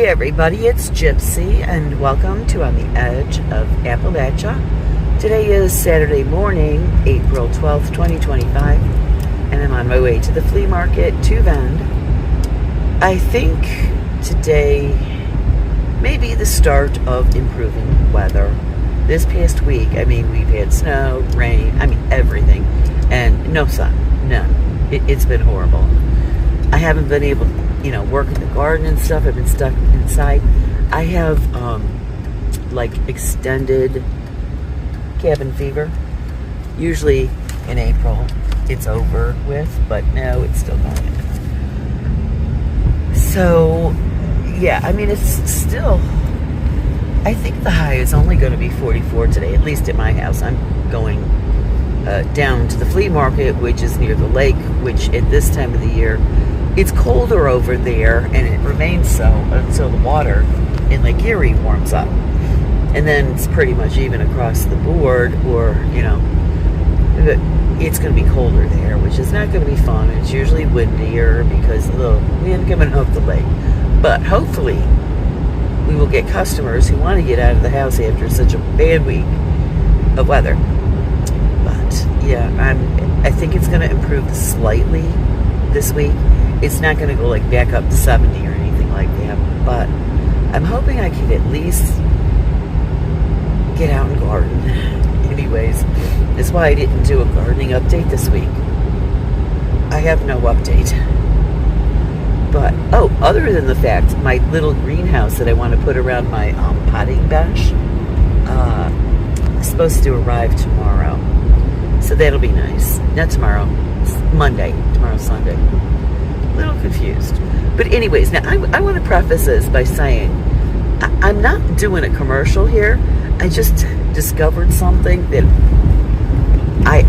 everybody, it's Gypsy and welcome to On the Edge of Appalachia. Today is Saturday morning, April 12th, 2025, and I'm on my way to the flea market to vend. I think today may be the start of improving weather. This past week, we've had snow, rain, everything, and no sun, none. It's been horrible. I haven't been able to work in the garden and stuff. I've been stuck inside. I have extended cabin fever. Usually in April it's over with, but no, it's still going. So yeah, it's still, I think the high is only going to be 44 today, at least at my house. I'm going down to the flea market, which is near the lake, which at this time of the year it's colder over there, and it remains so until the water in Lake Erie warms up. And then it's pretty much even across the board, or, it's going to be colder there, which is not going to be fun. It's usually windier because of the wind coming up the lake. But hopefully we will get customers who want to get out of the house after such a bad week of weather. But, yeah, I think it's going to improve slightly this week. It's not going to go back up to 70 or anything like that, but I'm hoping I can at least get out and garden. Anyways, that's why I didn't do a gardening update this week. I have no update. But, other than the fact, my little greenhouse that I want to put around my potting bench is supposed to arrive tomorrow. So that'll be nice. Not tomorrow. It's Monday. Tomorrow's Sunday. Little confused, but anyways, now I want to preface this by saying I'm not doing a commercial here. I just discovered something that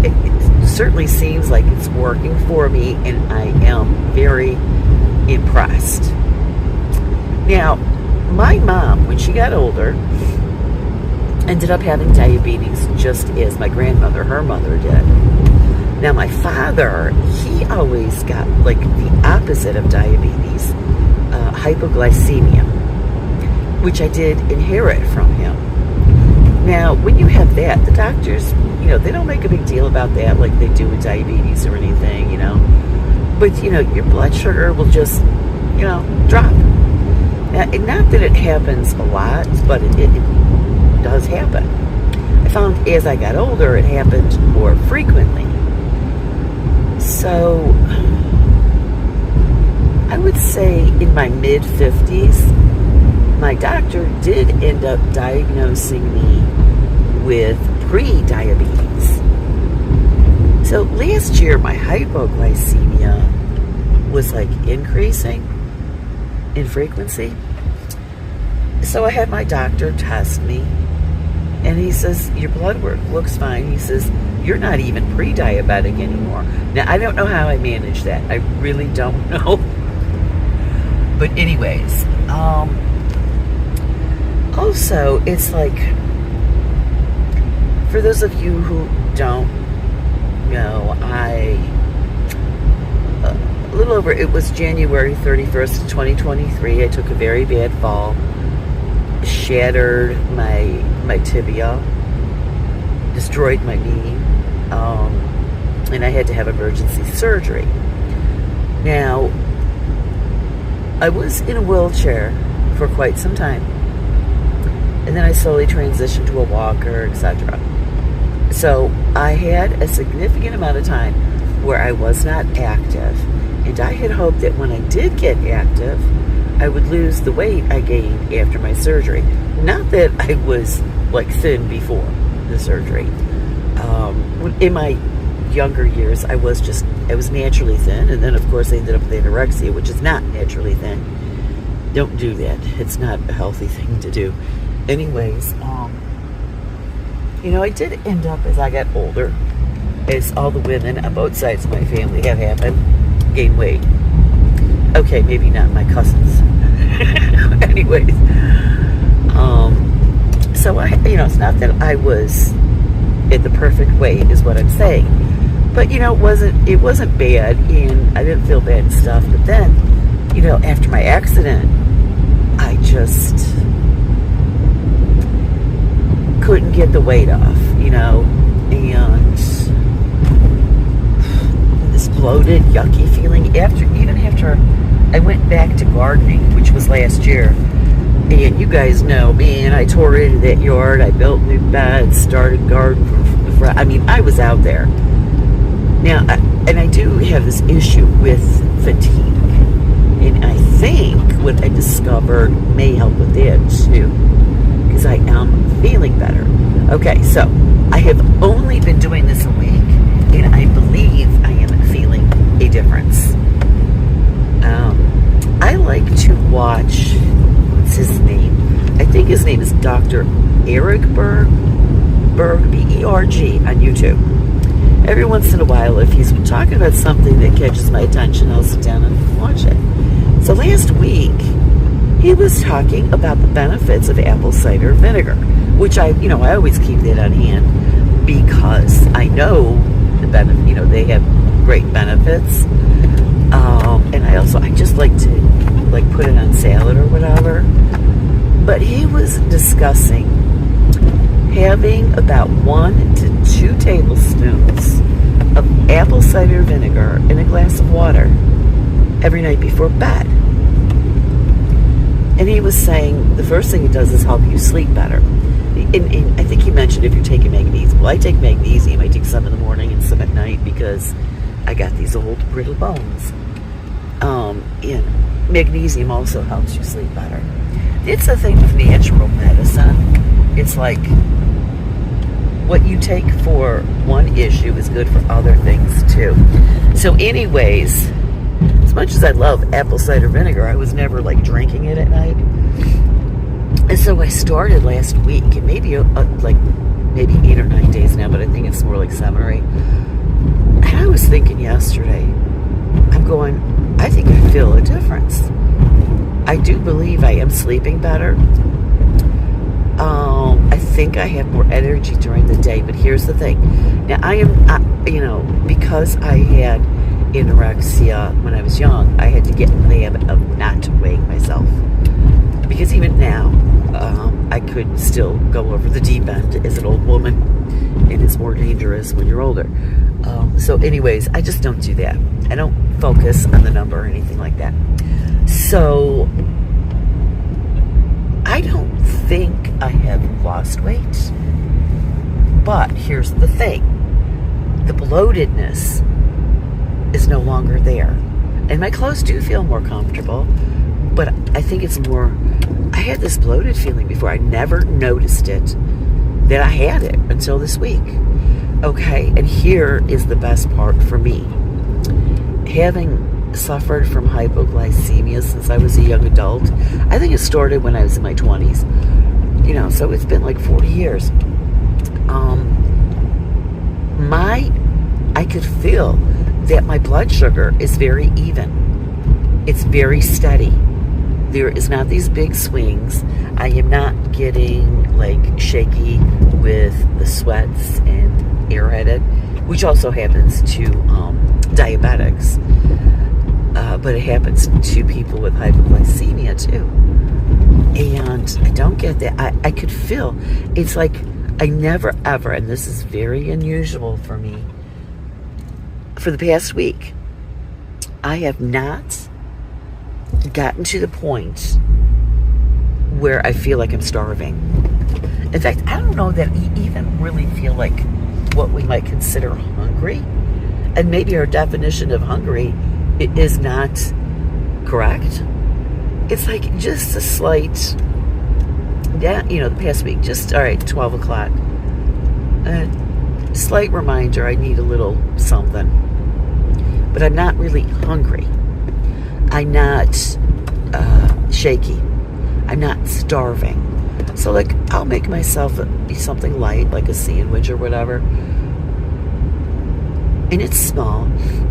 it certainly seems like it's working for me, and I am very impressed. Now, my mom, when she got older, ended up having diabetes, just as my grandmother, her mother, did. Now, my father, he always got the opposite of diabetes, hypoglycemia, which I did inherit from him. Now, when you have that, the doctors, they don't make a big deal about that like they do with diabetes or anything, But, your blood sugar will just, drop. Now, not that it happens a lot, but it does happen. I found as I got older, it happened more frequently. So, I would say in my mid-50s, my doctor did end up diagnosing me with pre-diabetes. So last year, my hypoglycemia was increasing in frequency. So I had my doctor test me, and he says, your blood work looks fine. He says, you're not even pre-diabetic anymore. Now, I don't know how I managed that. I really don't know. But anyways, also, it's for those of you who don't know, it was January 31st, 2023. I took a very bad fall, shattered my tibia, destroyed my knee, and I had to have emergency surgery. Now, I was in a wheelchair for quite some time, and then I slowly transitioned to a walker, etc. So I had a significant amount of time where I was not active, and I had hoped that when I did get active, I would lose the weight I gained after my surgery. Not that I was thin before the surgery. In my younger years, I was naturally thin, and then of course I ended up with anorexia, which is not naturally thin. Don't do that. It's not a healthy thing to do. Anyways, I did end up, as I got older, as all the women on both sides of my family have happened, gain weight. Okay, maybe not my cousins. Anyways, so it's not that I was at the perfect weight, is what I'm saying. But it wasn't bad, and I didn't feel bad and stuff. But then, after my accident, I just couldn't get the weight off, and this bloated, yucky feeling even after I went back to gardening, which was last year. And you guys know, man, I tore into that yard. I built new beds, started garden from the front. I mean, I was out there. Now, I do have this issue with fatigue. And I think what I discovered may help with that too, because I am feeling better. Okay, so I have only been doing this a week, and I believe I am feeling a difference. I like to watch, what's his name? I think his name is Dr. Eric Berg, B-E-R-G, on YouTube. Every once in a while, if he's talking about something that catches my attention, I'll sit down and watch it. So last week, he was talking about the benefits of apple cider vinegar, which I always keep that on hand because I know the benefit, they have great benefits. And I just like to put it on salad or whatever. But he was discussing having about 1 to 2 tablespoons of apple cider vinegar in a glass of water every night before bed. And he was saying the first thing it does is help you sleep better. And I think he mentioned if you're taking magnesium. Well, I take magnesium. I take some in the morning and some at night because I got these old brittle bones. And magnesium also helps you sleep better. It's the thing with natural medicine. It's like what you take for one issue is good for other things too. So anyways, as much as I love apple cider vinegar, I was never drinking it at night. And so I started last week, and maybe 8 or 9 days now, but I think it's more like 7 or 8. And I was thinking yesterday, I think I feel a difference. I do believe I am sleeping better. I think I have more energy during the day, but here's the thing. Now, because I had anorexia when I was young, I had to get in the habit of not weighing myself. Because even now, I could still go over the deep end as an old woman, and it's more dangerous when you're older. So anyways, I just don't do that. I don't focus on the number or anything like that. So I don't think I have lost weight. But here's the thing. The bloatedness is no longer there. And my clothes do feel more comfortable. But I think it's more, I had this bloated feeling before. I never noticed it, that I had it until this week. Okay, and here is the best part for me. Having suffered from hypoglycemia since I was a young adult, I think it started when I was in my 20s. So it's been 40 years. I could feel that my blood sugar is very even. It's very steady. There is not these big swings. I am not getting shaky with the sweats and airheaded, which also happens to diabetics. But it happens to people with hypoglycemia too. And I don't get that. I could feel, it's like I never ever, and this is very unusual for me, for the past week, I have not gotten to the point where I feel like I'm starving. In fact, I don't know that I even really feel like what we might consider hungry. And maybe our definition of hungry is not correct. It's just a slight, the past week, all right, 12 o'clock. Slight reminder, I need a little something. But I'm not really hungry. I'm not shaky. I'm not starving. So I'll make myself something light, like a sandwich or whatever. And it's small.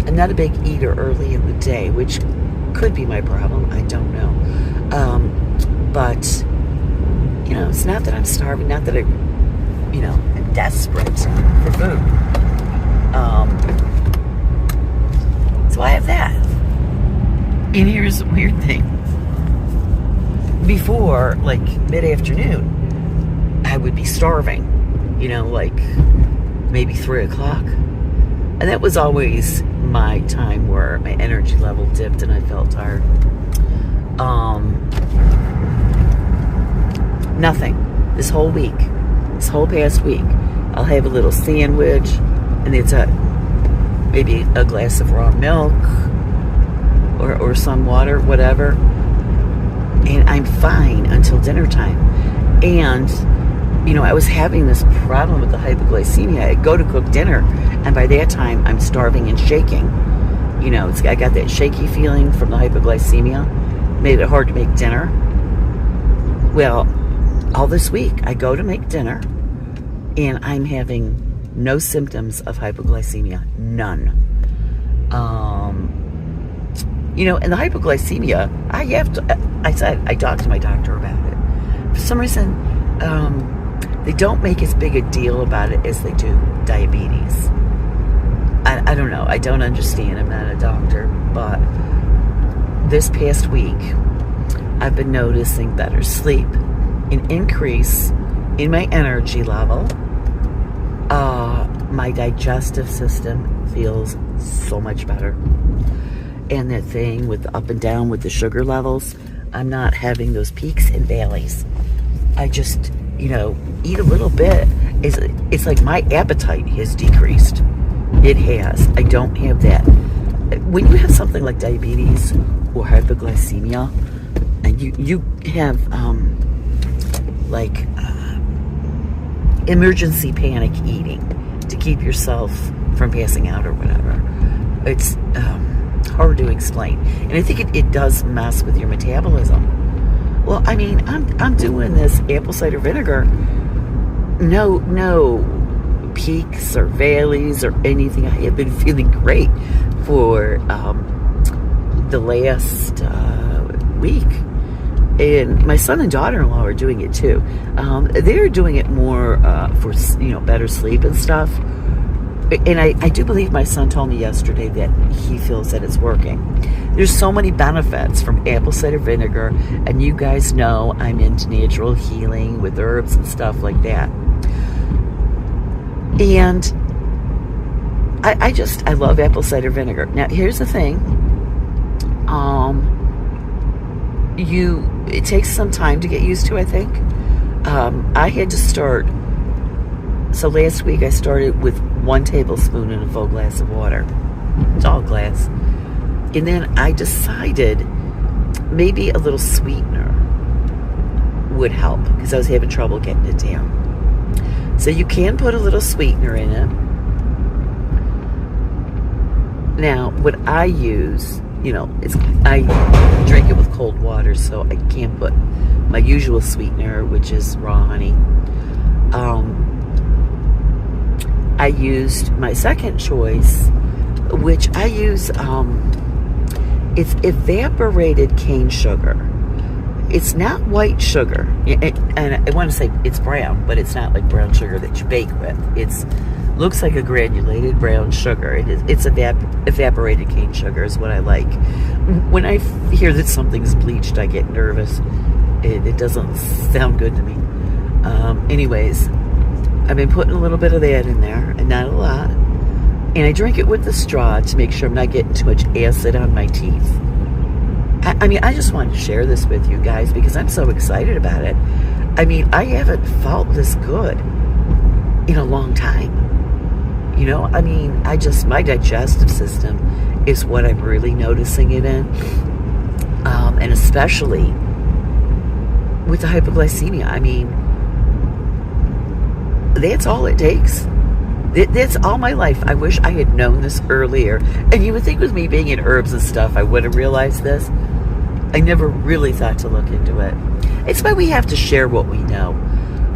I'm not a big eater early in the day, which could be my problem. I don't know. But, it's not that I'm starving, not that I'm desperate for food. So I have that. And here's a weird thing. before, like mid-afternoon, I would be starving, like maybe 3 o'clock. And that was always my time where my energy level dipped and I felt tired. Nothing. This whole past week, I'll have a little sandwich, and it's maybe a glass of raw milk or some water, whatever. And I'm fine until dinner time. And, I was having this problem with the hypoglycemia. I'd go to cook dinner, and by that time, I'm starving and shaking. I got that shaky feeling from the hypoglycemia. Made it hard to make dinner. Well, all this week, I go to make dinner, and I'm having no symptoms of hypoglycemia. None. And the hypoglycemia, I talked to my doctor about it. For some reason, they don't make as big a deal about it as they do diabetes. I don't know. I don't understand. I'm not a doctor. But this past week, I've been noticing better sleep, an increase in my energy level. My digestive system feels so much better. And that thing with the up and down with the sugar levels, I'm not having those peaks and valleys. I just, eat a little bit. It's like my appetite has decreased. It has. I don't have that. When you have something like diabetes or hypoglycemia, and you have emergency panic eating to keep yourself from passing out or whatever. It's hard to explain, and I think it does mess with your metabolism. Well, I'm doing this apple cider vinegar. No peaks or valleys or anything. I have been feeling great for the last week. And my son and daughter-in-law are doing it too. They're doing it more for better sleep and stuff. And I do believe my son told me yesterday that he feels that it's working. There's so many benefits from apple cider vinegar, and you guys know I'm into natural healing with herbs and stuff like that. And I love apple cider vinegar. Now here's the thing. It takes some time to get used to, I think. I had to start. So last week I started with 1 tablespoon in a full glass of water. It's all glass. And then I decided maybe a little sweetener would help because I was having trouble getting it down. So you can put a little sweetener in it. Now, what I use, I drink it with cold water, so I can't put my usual sweetener, which is raw honey. I used my second choice, which I use, it's evaporated cane sugar. It's not white sugar, and I want to say it's brown, but it's not like brown sugar that you bake with. It's looks like a granulated brown sugar. It's evaporated cane sugar is what I like. When I hear that something's bleached, I get nervous. It doesn't sound good to me. Anyways, I've been putting a little bit of that in there, and not a lot. And I drink it with the straw to make sure I'm not getting too much acid on my teeth. I just wanted to share this with you guys because I'm so excited about it. I haven't felt this good in a long time. My digestive system is what I'm really noticing it in. And especially with the hypoglycemia. That's all it takes. That's all my life. I wish I had known this earlier. And you would think with me being in herbs and stuff, I would have realized this. I never really thought to look into it. It's why we have to share what we know.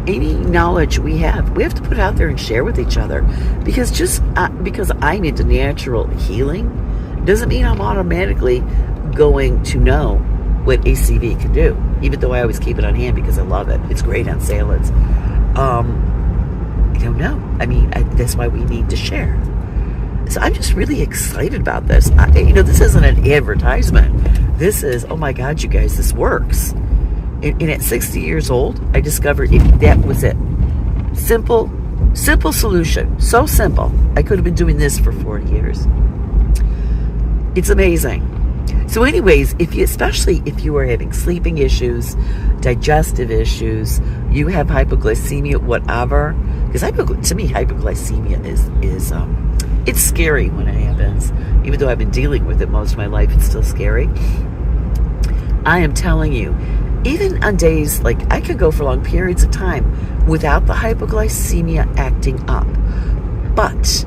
Any knowledge we have to put it out there and share with each other. Because because I'm into natural healing doesn't mean I'm automatically going to know what ACV can do. Even though I always keep it on hand because I love it. It's great on salads. I don't know. That's why we need to share. So I'm just really excited about this. This isn't an advertisement. This is, oh my God, you guys, this works. And at 60 years old, I discovered that was it. Simple solution. So simple. I could have been doing this for 40 years. It's amazing. So anyways, especially if you are having sleeping issues, digestive issues, you have hypoglycemia, whatever, because to me, hypoglycemia is it's scary when it happens. Even though I've been dealing with it most of my life, it's still scary. I am telling you, even on days, like I could go for long periods of time without the hypoglycemia acting up. But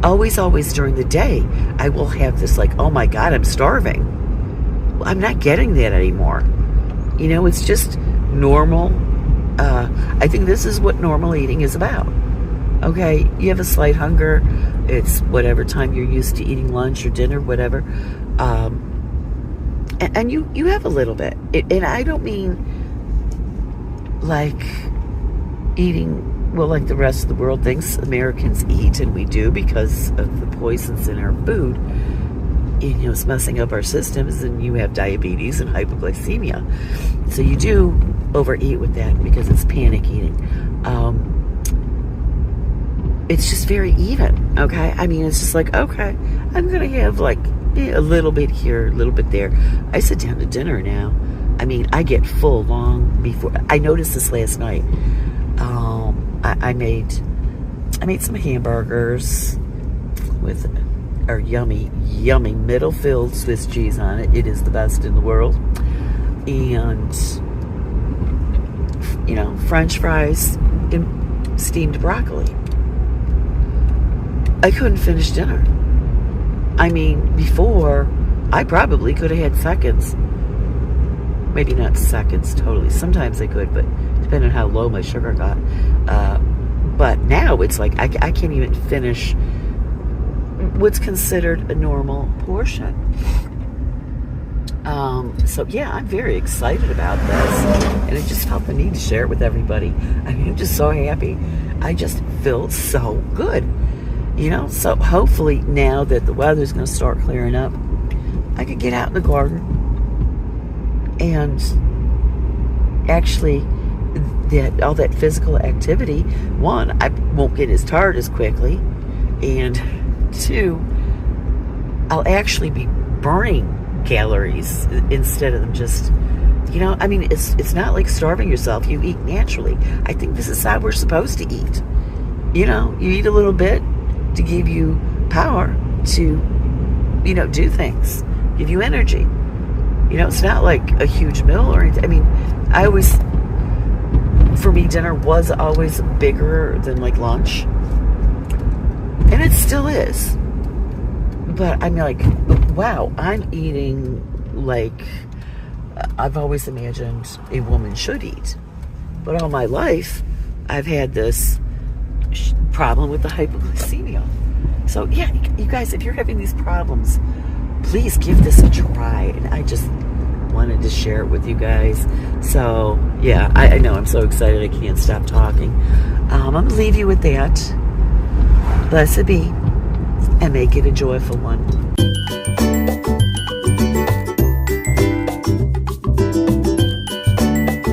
always during the day, I will have this like, oh my God, I'm starving. Well, I'm not getting that anymore. You know, it's just normal. I think this is what normal eating is about. Okay, you have a slight hunger. It's whatever time you're used to eating lunch or dinner, whatever. And you have a little bit. And I don't mean like eating, well, like the rest of the world thinks Americans eat, and we do because of the poisons in our food. And, you know, it's messing up our systems, and you have diabetes and hypoglycemia. So you do overeat with that because it's panic eating. It's just very even, okay? I mean, it's just like, okay, I'm going to have like a little bit here, a little bit there. I sit down to dinner now. I mean, I get full long before. I noticed this last night. I made some hamburgers with our yummy middle-filled Swiss cheese on it. It is the best in the world. And, you know, French fries and steamed broccoli. I couldn't finish dinner. I mean, before, I probably could have had seconds. Maybe not seconds totally. Sometimes I could, but depending on how low my sugar got. But now it's like I can't even finish what's considered a normal portion. So yeah, I'm very excited about this, and I just felt the need to share it with everybody. I mean, I'm just so happy. I just feel so good. You know, so hopefully now that the weather's going to start clearing up, I could get out in the garden and actually all that physical activity. One, I won't get as tired as quickly, and two, I'll actually be burning calories instead of them just, you know, I mean, it's not like starving yourself. You eat naturally. I think this is how we're supposed to eat. You know, you eat a little bit to give you power to, you know, do things, give you energy. You know, it's not like a huge meal or anything. I mean, for me, dinner was always bigger than like lunch. And it still is. But I'm like, wow, I'm eating like I've always imagined a woman should eat. But all my life, I've had this problem with the hypoglycemia. So yeah, you guys, if you're having these problems, please give this a try. And I just wanted to share it with you guys. So yeah, I know I'm so excited I can't stop talking. I'm gonna leave you with that. Blessed be, and make it a joyful one.